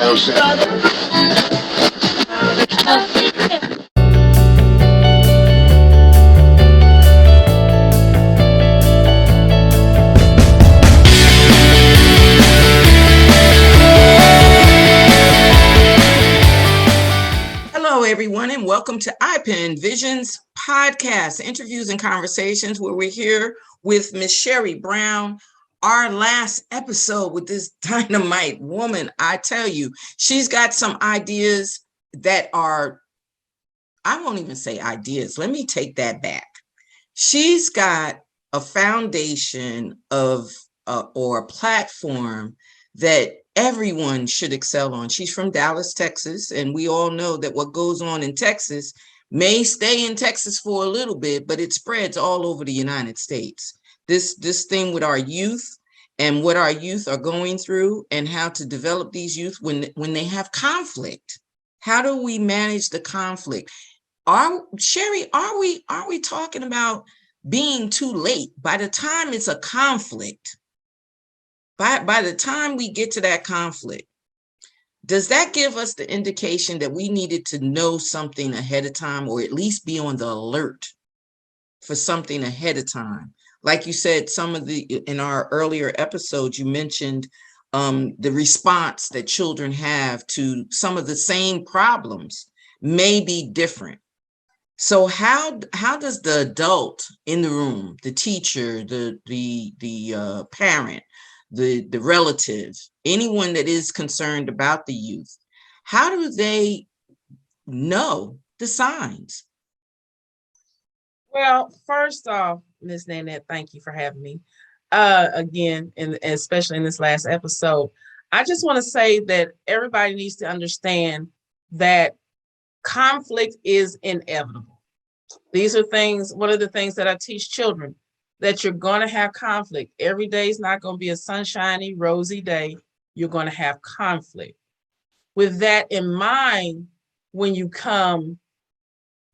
Hello, everyone, and welcome to iPen Visions podcast, interviews and conversations where we're here with Miss Sherry Brown. Our last episode with this dynamite woman, I tell you, she's got some ideas that are, I won't even say ideas. Let me take that back. She's got a foundation of or a platform that everyone should excel on. She's from Dallas, Texas, and we all know that what goes on in Texas may stay in Texas for a little bit, but it spreads all over the United States. This thing with our youth and what our youth are going through and how to develop these youth when they have conflict. How do we manage the conflict? Sherry, are we talking about being too late? By the time it's a conflict, by the time we get to that conflict, does that give us the indication that we needed to know something ahead of time, or at least be on the alert for something ahead of time? Like you said, in our earlier episodes, you mentioned the response that children have to some of the same problems may be different. So how does the adult in the room, the teacher, the parent, the relative, anyone that is concerned about the youth, how do they know the signs? Well, first off, Ms. Nanette, thank you for having me again, and especially in this last episode. I just want to say that everybody needs to understand that conflict is inevitable. These are things, one of the things that I teach children, that you're going to have conflict. Every day is not going to be a sunshiny, rosy day. You're going to have conflict. With that in mind, when you come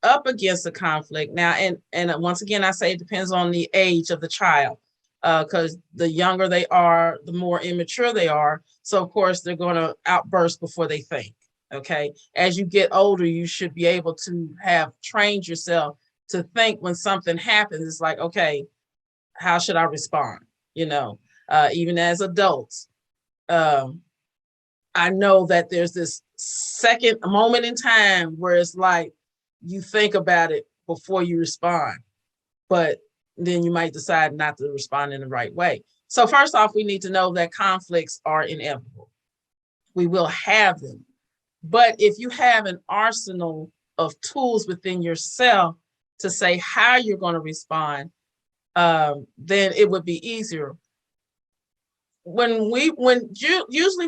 up against a conflict now, and once again, I say it depends on the age of the child, because the younger they are, the more immature they are. So of course, they're going to outburst before they think. Okay. As you get older, you should be able to have trained yourself to think when something happens. It's like, okay, how should I respond? Even as adults, I know that there's this second moment in time where it's like you think about it before you respond, but then you might decide not to respond in the right way. So first off, we need to know that conflicts are inevitable. We will have them. But if you have an arsenal of tools within yourself to say how you're going to respond, then it would be easier. Usually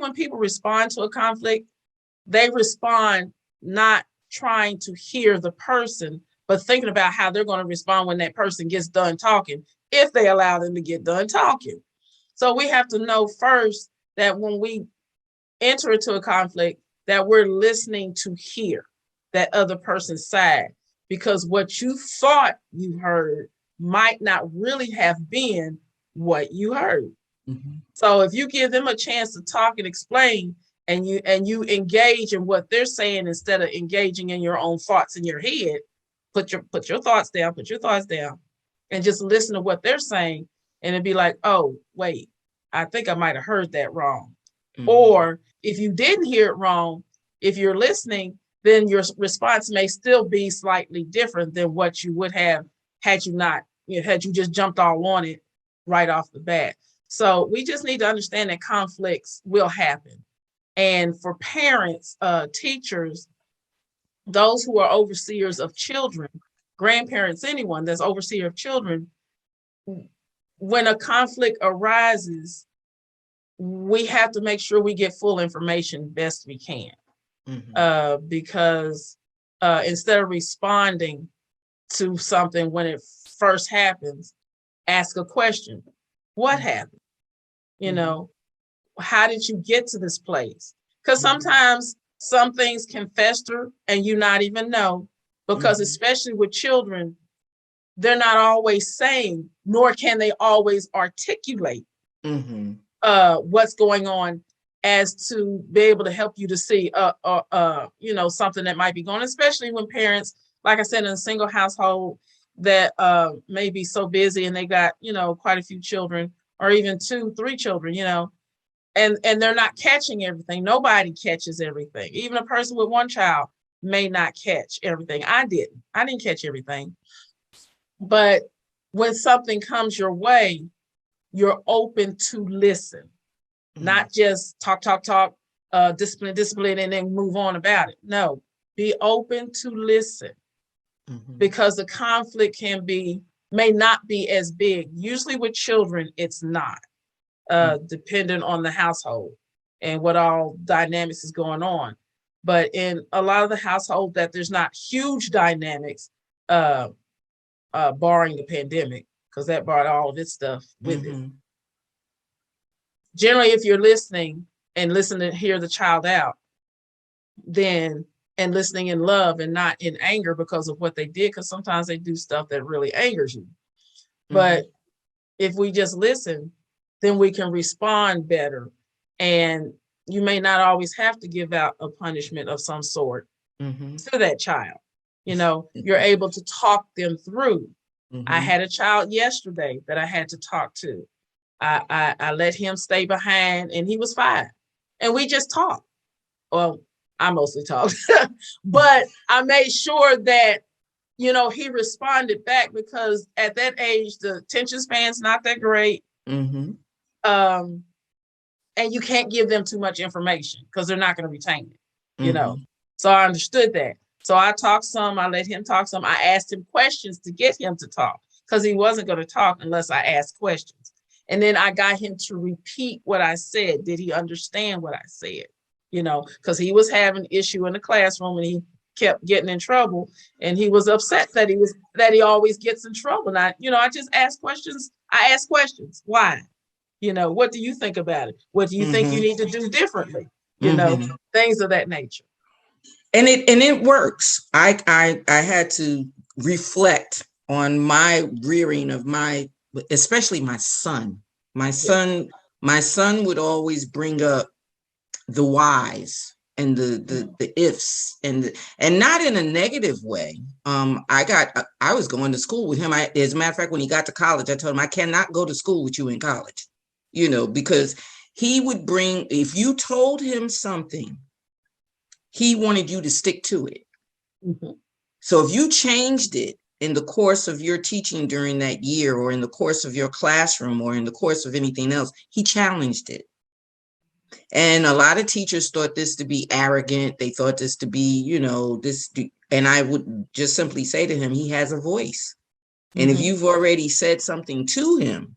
when people respond to a conflict, they respond not trying to hear the person, but thinking about how they're going to respond when that person gets done talking, if they allow them to get done talking. So we have to know first that when we enter into a conflict, that we're listening to hear that other person's side, because what you thought you heard might not really have been what you heard. Mm-hmm. So if you give them a chance to talk and explain, and you engage in what they're saying instead of engaging in your own thoughts in your head, put your thoughts down, and just listen to what they're saying, and it'd be like, oh, wait, I think I might have heard that wrong. Mm-hmm. Or if you didn't hear it wrong, if you're listening, then your response may still be slightly different than what you would have had you just jumped all on it right off the bat. So we just need to understand that conflicts will happen. And for parents, teachers, those who are overseers of children, grandparents, anyone that's overseer of children, when a conflict arises, we have to make sure we get full information best we can. Mm-hmm. Because instead of responding to something when it first happens, ask a question. What happened? How did you get to this place? Because sometimes some things can fester and you not even know, because especially with children, they're not always saying, nor can they always articulate what's going on as to be able to help you to see, something that might be going on, especially when parents, like I said, in a single household that may be so busy and they got, quite a few children or even 2-3 children, and they're not catching everything. Nobody catches everything. Even a person with one child may not catch everything. I didn't catch everything. But when something comes your way, you're open to listen, not just talk, discipline, and then move on about it. No, be open to listen, because the conflict may not be as big. Usually with children, it's not, depending on the household and what all dynamics is going on. But in a lot of the household that there's not huge dynamics, barring the pandemic, because that brought all of its stuff with it. Generally, if you're listening and listening to hear the child out, and listening in love and not in anger because of what they did, because sometimes they do stuff that really angers you. But if we just listen, then we can respond better. And you may not always have to give out a punishment of some sort to that child. You're able to talk them through. I had a child yesterday that I had to talk to. I let him stay behind, and he was 5, and we just talked. Well, I mostly talked, but I made sure that, he responded back, because at that age, the attention span's not that great. And you can't give them too much information because they're not going to retain it, So I understood that. So I talked some, I let him talk some. I asked him questions to get him to talk, because he wasn't going to talk unless I asked questions. And then I got him to repeat what I said. Did he understand what I said? Because he was having issue in the classroom, and he kept getting in trouble, and he was upset that he always gets in trouble. And I just asked questions. I asked questions. Why? What do you think about it? What do you think you need to do differently? Things of that nature. And it works. I had to reflect on my rearing of especially my son. My son would always bring up the whys and the ifs, and not in a negative way. I was going to school with him. As a matter of fact, when he got to college, I told him I cannot go to school with you in college, because he would if you told him something, he wanted you to stick to it. So if you changed it in the course of your teaching during that year, or in the course of your classroom, or in the course of anything else, he challenged it. And a lot of teachers thought this to be arrogant. They thought this to be, and I would just simply say to him, he has a voice. And if you've already said something to him,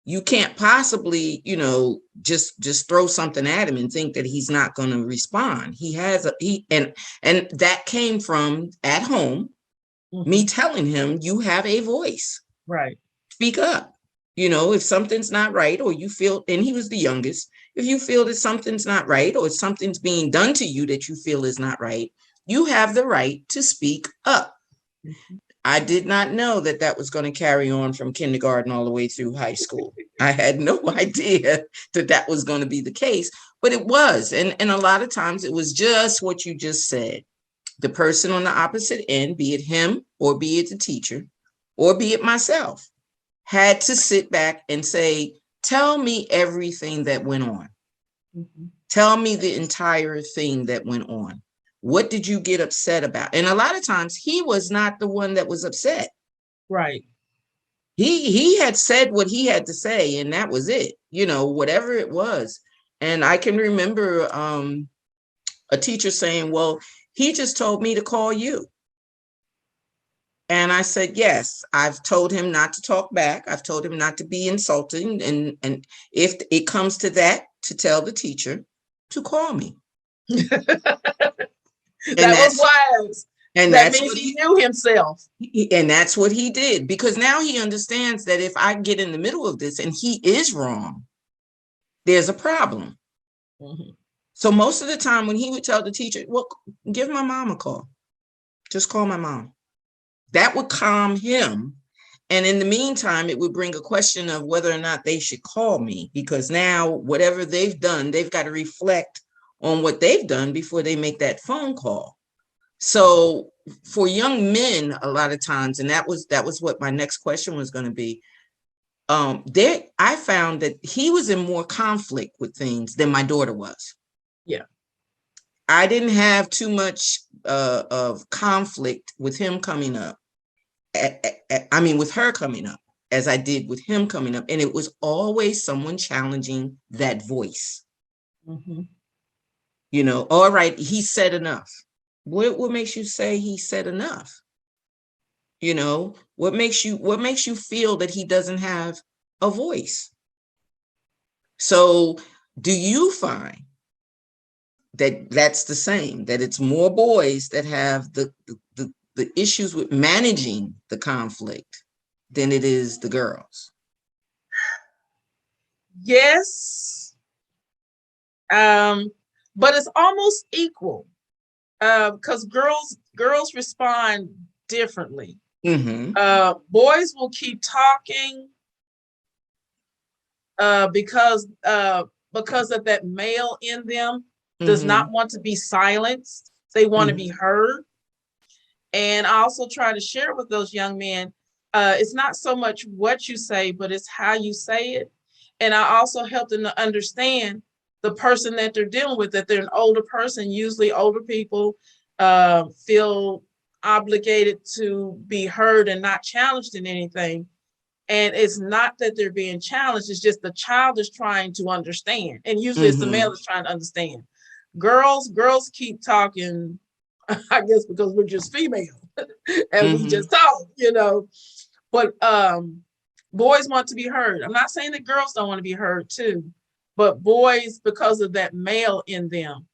you can't possibly, just throw something at him and think that he's not going to respond. And that came from at home, me telling him, you have a voice. Right. Speak up. If something's not right, or you feel, and he was the youngest, if you feel that something's not right, or something's being done to you that you feel is not right, you have the right to speak up. I did not know that was going to carry on from kindergarten all the way through high school. I had no idea that was going to be the case, but it was. And a lot of times it was just what you just said. The person on the opposite end, be it him or be it the teacher or be it myself, had to sit back and say, tell me everything that went on. Tell me the entire thing that went on. What did you get upset about? And a lot of times he was not the one that was upset. Right. He had said what he had to say, and that was it, whatever it was. And I can remember a teacher saying, well, he just told me to call you. And I said, yes, I've told him not to talk back. I've told him not to be insulting. And if it comes to that, to tell the teacher to call me. That was wise. And that means he knew himself. And that's what he did, because now he understands that if I get in the middle of this and he is wrong, there's a problem. So most of the time when he would tell the teacher, well, give my mom a call. Just call my mom. That would calm him. And in the meantime, it would bring a question of whether or not they should call me, because now whatever they've done, they've got to reflect on what they've done before they make that phone call. So for young men, a lot of times, and that was what my next question was going to be. I found that he was in more conflict with things than my daughter was. Yeah. I didn't have too much of conflict with him coming up. With her coming up, as I did with him coming up. And it was always someone challenging that voice. Mm-hmm. You know, all right, he said enough. What makes you say he said enough? You know, what makes you feel that he doesn't have a voice? So do you find that that's the same, that it's more boys that have the issues with managing the conflict than it is the girls? Yes. But it's almost equal, because girls respond differently. Mm-hmm. Boys will keep talking because of that male in them does Mm-hmm. not want to be silenced. They want to Mm-hmm. be heard. And I also try to share with those young men, it's not so much what you say, but it's how you say it. And I also help them to understand the person that they're dealing with, that they're an older person. Usually older people feel obligated to be heard and not challenged in anything. And it's not that they're being challenged, it's just the child is trying to understand. And usually it's the male that's trying to understand. Girls keep talking, I guess because we're just female and we just talk, you know. But boys want to be heard. I'm not saying that girls don't want to be heard too, but boys, because of that male in them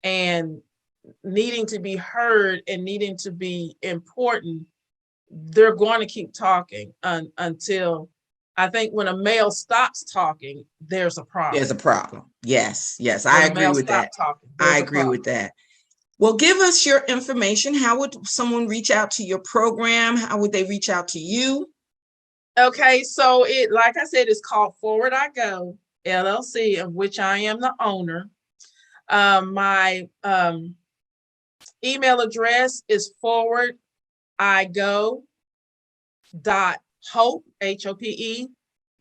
and needing to be heard and needing to be important, they're going to keep talking until, I think, when a male stops talking, there's a problem. There's a problem. Yes. I agree with that. I agree with that. Well, give us your information. How would someone reach out to your program? How would they reach out to you? Okay, so it, like I said, it's called Forward I Go LLC, of which I am the owner. My email address is forwardigo.hope, HOPE,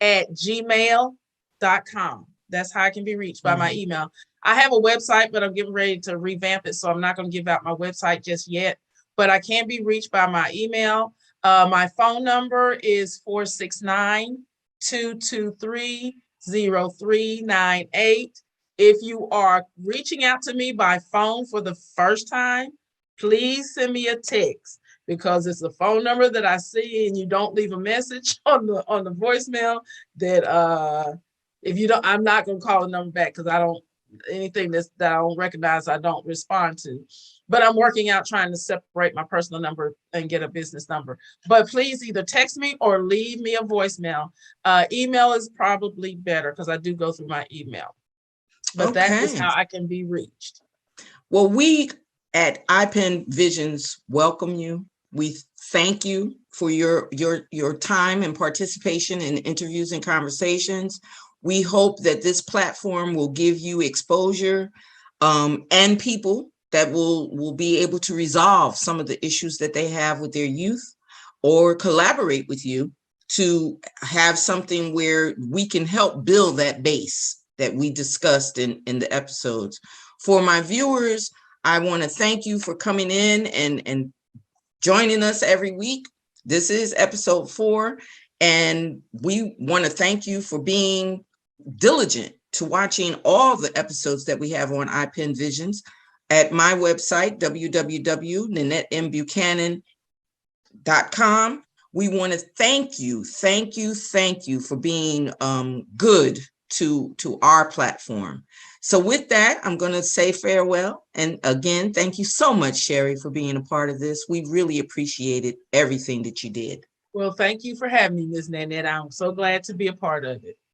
@gmail.com. That's how I can be reached by my email. I have a website, but I'm getting ready to revamp it, so I'm not going to give out my website just yet, but I can be reached by my email. My phone number is 469-223-0398. If you are reaching out to me by phone for the first time, please send me a text, because it's a phone number that I see and you don't leave a message on the voicemail, that if you don't, I'm not going to call the number back, because I don't, anything that I don't recognize, I don't respond to. But I'm working out trying to separate my personal number and get a business number. But please either text me or leave me a voicemail. Email is probably better, because I do go through my email. But that is how I can be reached. Well, we at iPen Visions welcome you. We thank you for your time and participation in interviews and conversations. We hope that this platform will give you exposure and people that will be able to resolve some of the issues that they have with their youth, or collaborate with you to have something where we can help build that base that we discussed in the episodes. For my viewers, I want to thank you for coming in and joining us every week. This is episode 4, and we want to thank you for being diligent to watching all the episodes that we have on iPen Visions at my website, www.NanetteMBuchanan.com. We want to thank you for being good to our platform. So with that, I'm going to say farewell. And again, thank you so much, Sherry, for being a part of this. We really appreciated everything that you did. Well, thank you for having me, Ms. Nanette. I'm so glad to be a part of it.